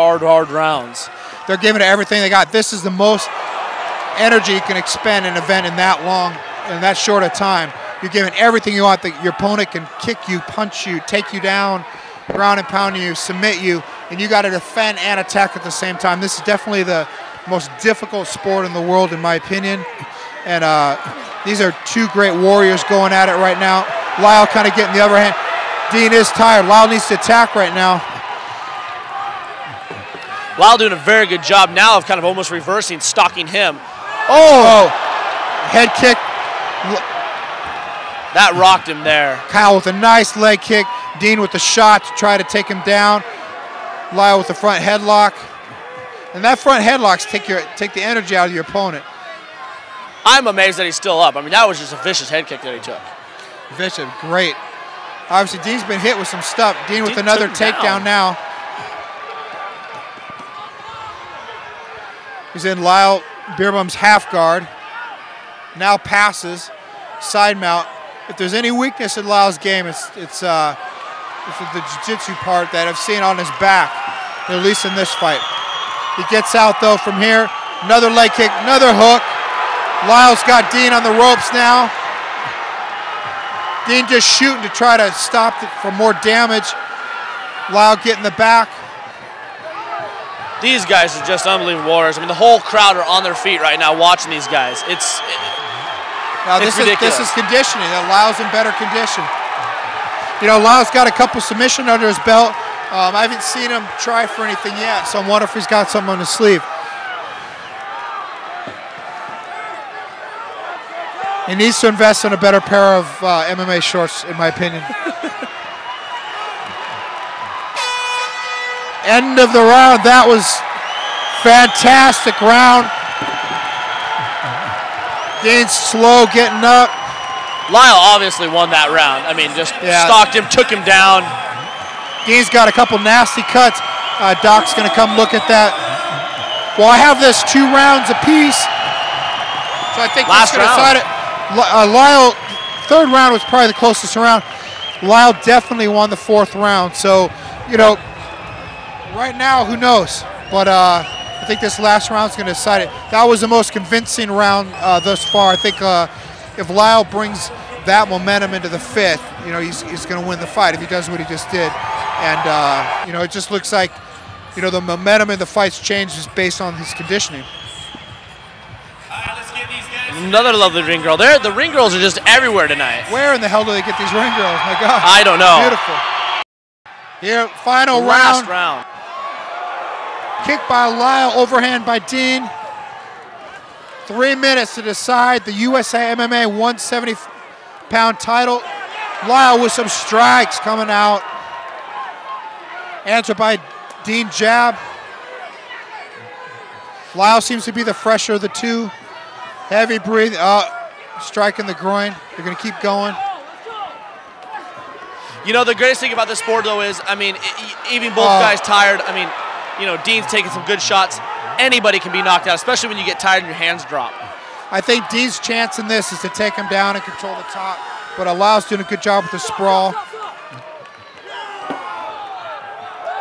rounds. They're giving it everything they got. This is the most energy you can expend in an event in that long, in that short a time. You're giving everything you want. Your opponent can kick you, punch you, take you down, ground and pound you, submit you, and you got to defend and attack at the same time. This is definitely the most difficult sport in the world, in my opinion. And these are 2 great warriors going at it right now. Lyle kind of getting the upper hand. Dean is tired. Lyle needs to attack right now. Lyle doing a very good job now of kind of almost reversing, stalking him. Oh! Head kick. That rocked him there. Kyle with a nice leg kick. Dean with the shot to try to take him down. Lyle with the front headlock. And that front headlocks take the energy out of your opponent. I'm amazed that he's still up. I mean, that was just a vicious head kick that he took. Vicious, great. Obviously, Dean's been hit with some stuff. Dean with another takedown now. He's in Lyle Beerbum's half guard. Now passes, side mount. If there's any weakness in Lyle's game, it's the jiu-jitsu part that I've seen on his back, at least in this fight. He gets out, though, from here. Another leg kick, another hook. Lyle's got Dean on the ropes now. Dean just shooting to try to stop it for more damage. Lyle getting the back. These guys are just unbelievable warriors. I mean, the whole crowd are on their feet right now watching these guys. Now this is conditioning. Lyle's in better condition. You know, Lyle's got a couple submission under his belt. I haven't seen him try for anything yet, so I'm wondering if he's got something on his sleeve. He needs to invest in a better pair of MMA shorts, in my opinion. End of the round. That was fantastic round. Dean's slow getting up. Lyle obviously won that round. I mean, just stalked him, took him down. Dean's got a couple nasty cuts. Doc's going to come look at that. Well, I have this 2 rounds apiece, so I think that's going to decide it. Lyle, 3rd round was probably the closest round. Lyle definitely won the 4th round. So, you know, right now, who knows? But I think this last round is going to decide it. That was the most convincing round thus far. I think if Lyle brings that momentum into the 5th, you know, he's going to win the fight if he does what he just did. And, you know, it just looks like, you know, the momentum in the fight's changed just based on his conditioning. Another lovely ring girl. The ring girls are just everywhere tonight. Where in the hell do they get these ring girls? My God. I don't know. Beautiful. Here, final last round. Kick by Lyle, overhand by Dean. 3 minutes to decide the USA MMA 170-pound title. Lyle with some strikes coming out. Answered by Dean jab. Lyle seems to be the fresher of the 2. Heavy breathing. Striking the groin. They're going to keep going. You know, the greatest thing about this sport, though, is, I mean, even both guys tired. I mean, you know, Dean's taking some good shots. Anybody can be knocked out, especially when you get tired and your hands drop. I think Dean's chance in this is to take him down and control the top, but Lau's doing a good job with the sprawl.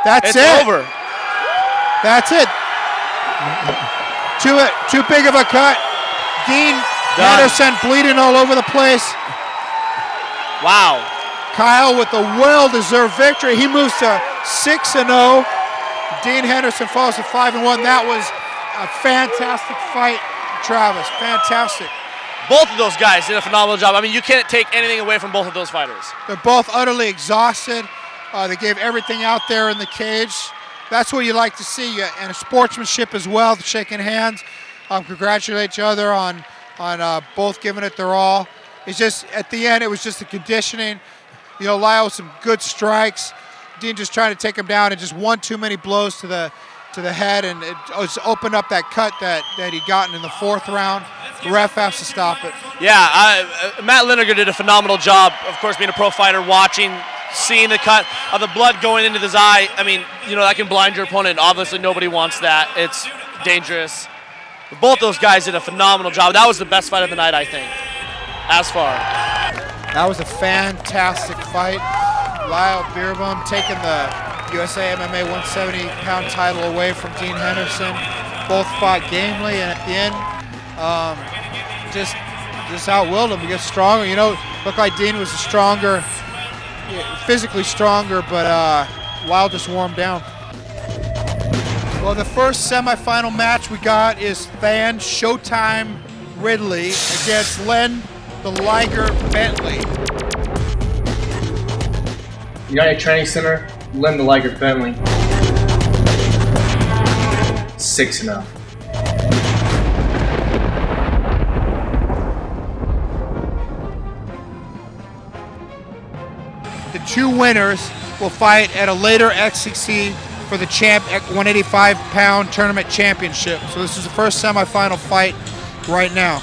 That's it. It's over. That's it. Too big of a cut. Dean Henderson bleeding all over the place. Wow. Kyle with a well-deserved victory. He moves to 6-0. Dean Henderson falls to 5-1. That was a fantastic fight, Travis. Fantastic. Both of those guys did a phenomenal job. I mean, you can't take anything away from both of those fighters. They're both utterly exhausted. They gave everything out there in the cage. That's what you like to see, and sportsmanship as well, shaking hands. Congratulate each other on both giving it their all. It's just, at the end, it was just the conditioning. You know, Lyle with some good strikes. Dean just trying to take him down, and just one too many blows to the head, and it just opened up that cut that he gotten in the 4th round. The ref has to stop it. Yeah, Matt Lineker did a phenomenal job, of course, being a pro fighter, watching, seeing the cut of the blood going into his eye. I mean, you know, that can blind your opponent. Obviously, nobody wants that. It's dangerous. But both those guys did a phenomenal job. That was the best fight of the night, I think, as far. That was a fantastic fight. Lyle Beerbohm taking the USA MMA 170-pound title away from Dean Henderson. Both fought gamely, and at the end, just outwilled him. He gets stronger. You know, looked like Dean was physically stronger, but Lyle just wore him down. Well, the first semifinal match we got is Than Showtime Ridley against Len the Liger Bentley. United Training Center, Len the Liger Bentley. 6-0. The two winners will fight at a later XCC for the 185-pound tournament championship. So this is the first semifinal fight right now.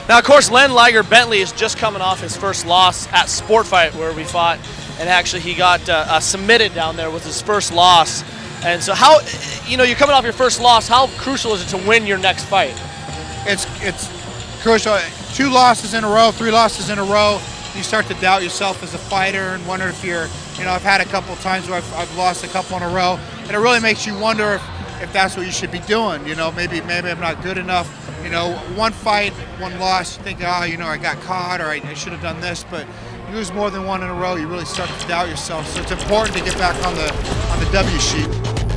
Now, of course, Len Liger Bentley is just coming off his first loss at Sport Fight, where we fought, and actually he got submitted down there with his first loss. And so how, you know, you're coming off your first loss, how crucial is it to win your next fight? It's crucial. 2 losses in a row, 3 losses in a row, you start to doubt yourself as a fighter and wonder if you're, you know, I've had a couple of times where I've lost a couple in a row, and it really makes you wonder if that's what you should be doing. You know, maybe I'm not good enough. You know, 1 fight, 1 loss, you think, you know, I got caught, or I should have done this, but you lose more than 1 in a row, you really start to doubt yourself. So it's important to get back on the W sheet.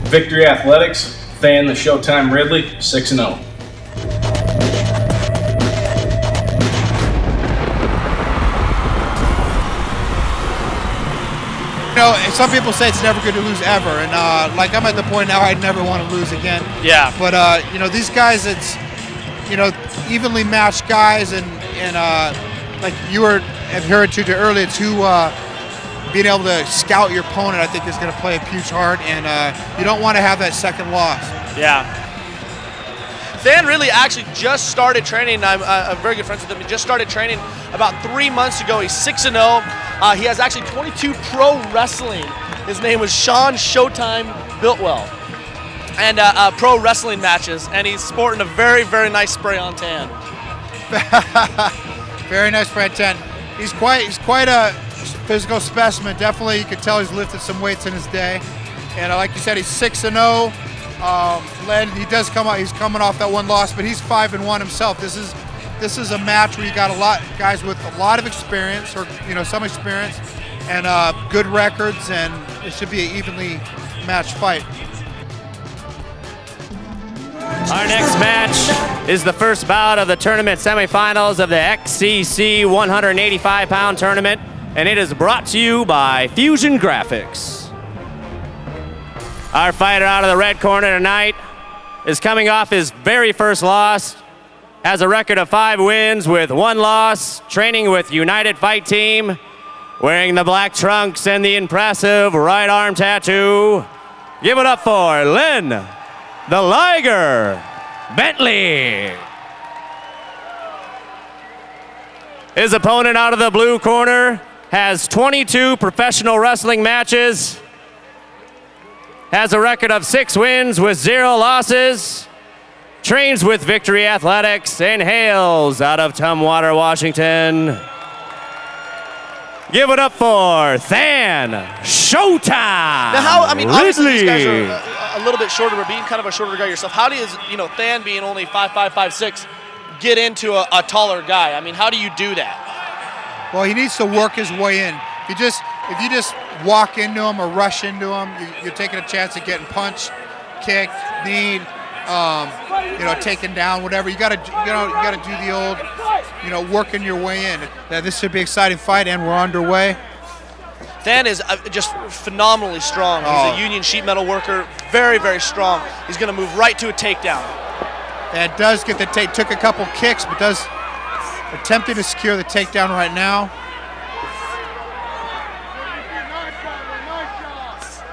Victory Athletics, Than the Showtime Ridley, 6-0. You know, some people say it's never good to lose ever, and like I'm at the point now I never want to lose again. Yeah. But you know, these guys, it's, you know, evenly matched guys, and like you have heard too earlier, being able to scout your opponent, I think, is going to play a huge part, and you don't want to have that second loss. Yeah. Than really actually just started training. I'm very good friends with him. He just started training about 3 months ago. He's 6-0. He has actually 22 pro wrestling. His name was Sean Showtime Biltwell. And pro wrestling matches. And he's sporting a very, very nice spray on tan. Very nice spray on tan. He's quite a physical specimen. Definitely, you can tell he's lifted some weights in his day. And like you said, he's 6-0. Len, he does come out. He's coming off that 1 loss, but he's 5-1 himself. This is a match where you got a lot guys with a lot of experience, or you know, some experience, and good records, and it should be an evenly matched fight. Our next match is the first bout of the tournament semifinals of the XCC 185-pound tournament, and it is brought to you by Fusion Graphics. Our fighter out of the red corner tonight is coming off his very first loss, has a record of 5 wins with 1 loss, training with United Fight Team, wearing the black trunks and the impressive right arm tattoo. Give it up for Len the Liger Bentley. His opponent out of the blue corner has 22 professional wrestling matches, has a record of 6 wins with 0 losses, trains with Victory Athletics, and hails out of Tumwater, Washington. Give it up for Than Showtime. Now, how, I mean, obviously these guys Ridley. are a little bit shorter, but being kind of a shorter guy yourself, how does, Than being only 5'5", 5'6", get into a taller guy? I mean, how do you do that? Well, he needs to work his way in. If you just walk into him or rush into him, you're taking a chance of getting punched, kicked, kneed, taken down, whatever. You gotta do the old, working your way in. This should be an exciting fight, and we're underway. Than is just phenomenally strong. He's a union sheet metal worker, very, very strong. He's going to move right to a takedown. And does get the take. Took a couple kicks, but does attempting to secure the takedown right now.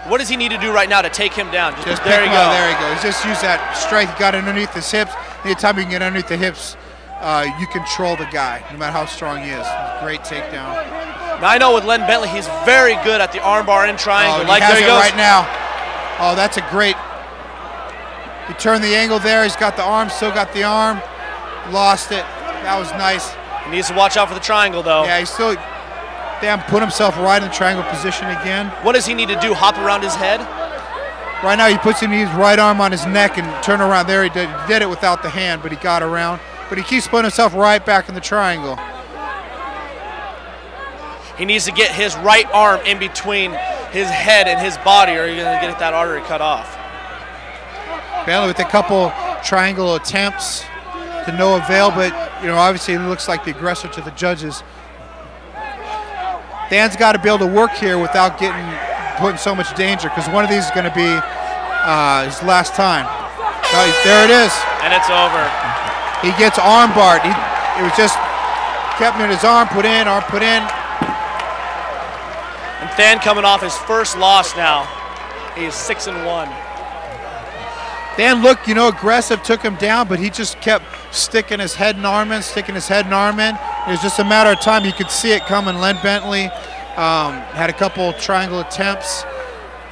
What does he need to do right now to take him down? Just there you go. There he goes. Just use that strength. Got underneath his hips. Anytime you can get underneath the hips, you control the guy, no matter how strong he is. Great takedown. Now I know with Len Bentley, he's very good at the armbar and triangle. He has it right now. Oh, that's a great. He turned the angle there. He's got the arm. Still got the arm. Lost it. That was nice. He needs to watch out for the triangle, though. Yeah, he's still. Damn, put himself right in the triangle position again. What does he need to do? Hop around his head? Right now, he puts his right arm on his neck and turn around. There he did it without the hand, but he got around. But he keeps putting himself right back in the triangle. He needs to get his right arm in between his head and his body, or you're going to get that artery cut off. Bentley with a couple triangle attempts to no avail, but obviously he looks like the aggressor to the judges. Than's got to be able to work here without put in so much danger, because one of these is going to be his last time. There it is. And it's over. He gets arm barred. It was just kept him in his arm, put in, arm put in. And Than coming off his first loss now. He's 6-1. Than looked, aggressive, took him down, but he just kept sticking his head and arm in, It was just a matter of time. You could see it coming. Len Bentley had a couple triangle attempts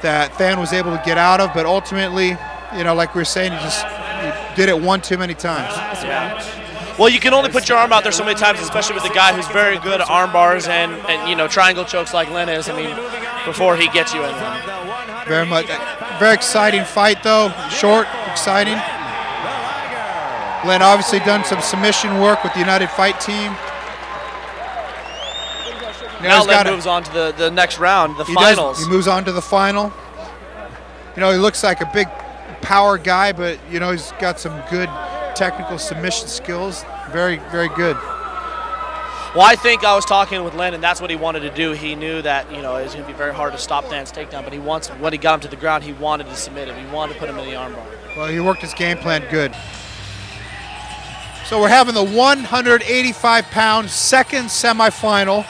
that Than was able to get out of, but ultimately, like we were saying, he did it one too many times. Yeah. Well, you can only put your arm out there so many times, especially with a guy who's very good at arm bars and triangle chokes like Len is. I mean, before he gets you in there. Very much. Very exciting fight, though. Short, exciting. Len obviously done some submission work with the United Fight Team. Now Len moves on to the next round, the finals. He moves on to the final. He looks like a big power guy, but he's got some good technical submission skills. Very, very good. Well, I think I was talking with Len, and that's what he wanted to do. He knew that it was going to be very hard to stop Than's takedown, but when he got him to the ground, he wanted to submit him. He wanted to put him in the armbar. Well, he worked his game plan good. So we're having the 185-pound second semifinal.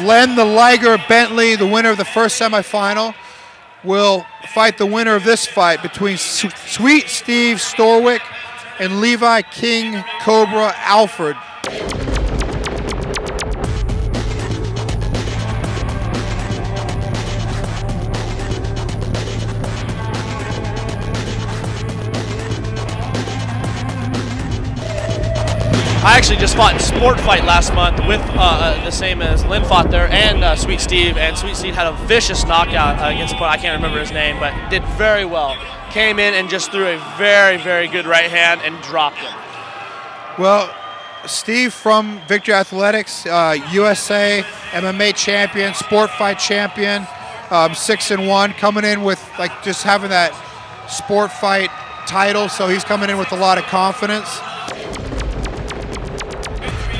Len the Liger Bentley, the winner of the first semifinal, will fight the winner of this fight between Sweet Steve Storwick and Levi King Cobra Alfred. I actually just fought in Sport Fight last month with the same as Len fought there, and Sweet Steve. And Sweet Steve had a vicious knockout against a I can't remember his name, but did very well. Came in and just threw a very, very good right hand and dropped him. Well, Steve from Victory Athletics, USA MMA champion, Sport Fight champion, 6-1, coming in with just having that Sport Fight title, so he's coming in with a lot of confidence.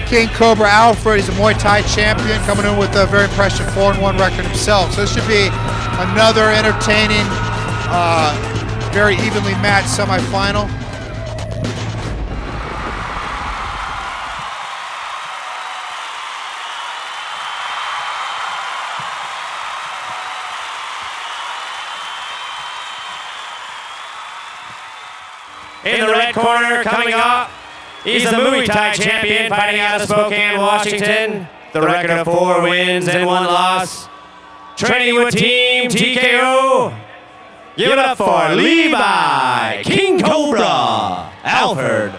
King Cobra Alfred, he's a Muay Thai champion, coming in with a very impressive 4-1 record himself. So this should be another entertaining, very evenly matched semifinal. In the red corner, coming up, He's a Muay Thai champion fighting out of Spokane, Washington. The record of 4 wins and 1 loss. Training with Team TKO. Give it up for Levi King Cobra Alfred.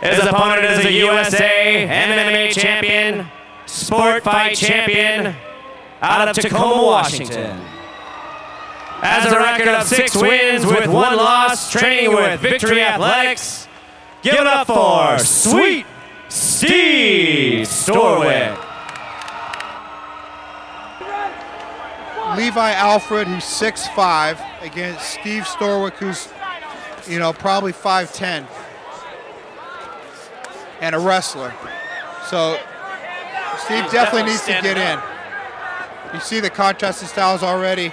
His opponent is a USA MMA champion, sport fight champion out of Tacoma, Washington. Has a record of 6 wins with 1 loss, training with Victory Athletics. Give it up for Sweet Steve Storwick. Levi Alfred, who's 6'5", against Steve Storwick, who's, you know, probably 5'10", and a wrestler. So Steve definitely needs to get in. You see the contrasting styles already.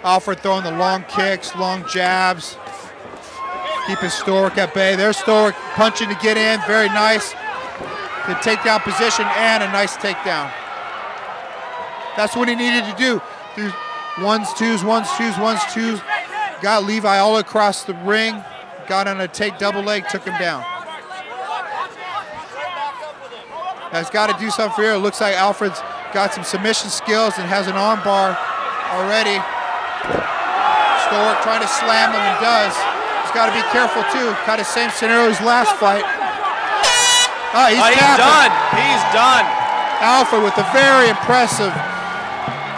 Alfred throwing the long kicks, long jabs, keeping Storwick at bay. There's Storwick punching to get in, very nice. The takedown position and a nice takedown. That's what he needed to do. Through 1s, 2s, 1s, 2s, 1s, 2s. Got Levi all across the ring. Got on a take double leg, took him down. Has got to do something for here. It looks like Alfred's got some submission skills and has an arm bar already. Storwick trying to slam him and does. He's got to be careful too. Kind of same scenario as last fight. Oh, he's done. He's done. Alfred with a very impressive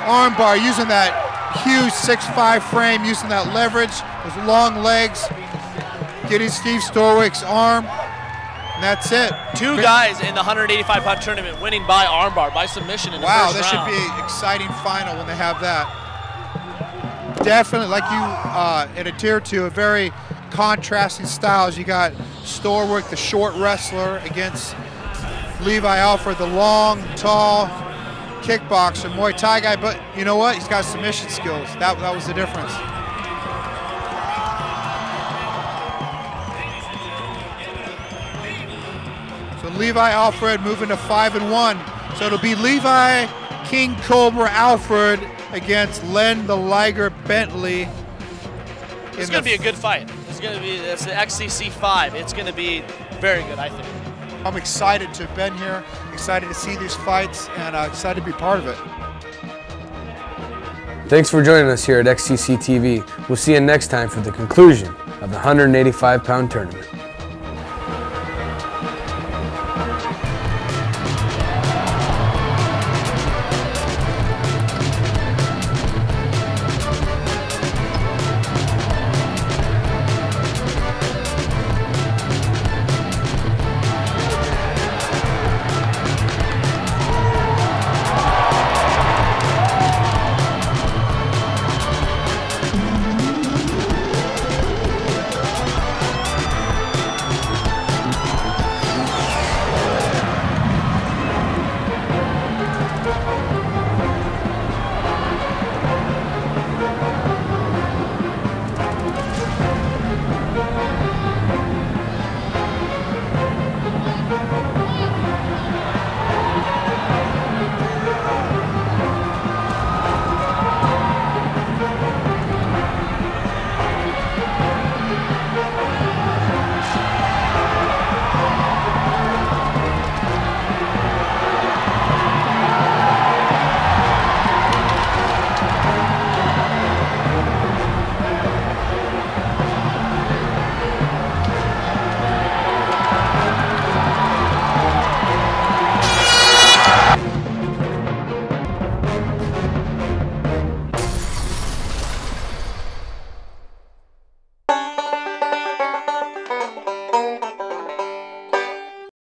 arm bar, using that huge 6'5" frame, using that leverage, those long legs, getting Steve Storwick's arm, and that's it. 2 guys in the 185-pound tournament winning by armbar, by submission in the wow, first this round. should be an exciting final when they have that. Definitely, like you adhere to, a very contrasting styles. You got Storwick, the short wrestler, against Levi Alfred, the long, tall kickboxer, Muay Thai guy, but you know what? He's got submission skills. That was the difference. So Levi Alfred moving to 5-1. So it'll be Levi King Cobra Alfred against Len the Liger Bentley. It's going to be a good fight. It's going to be, it's the XCC-5. It's going to be very good, I think. I'm excited to have been here, excited to see these fights, and excited to be part of it. Thanks for joining us here at XCC-TV. We'll see you next time for the conclusion of the 185-pound tournament.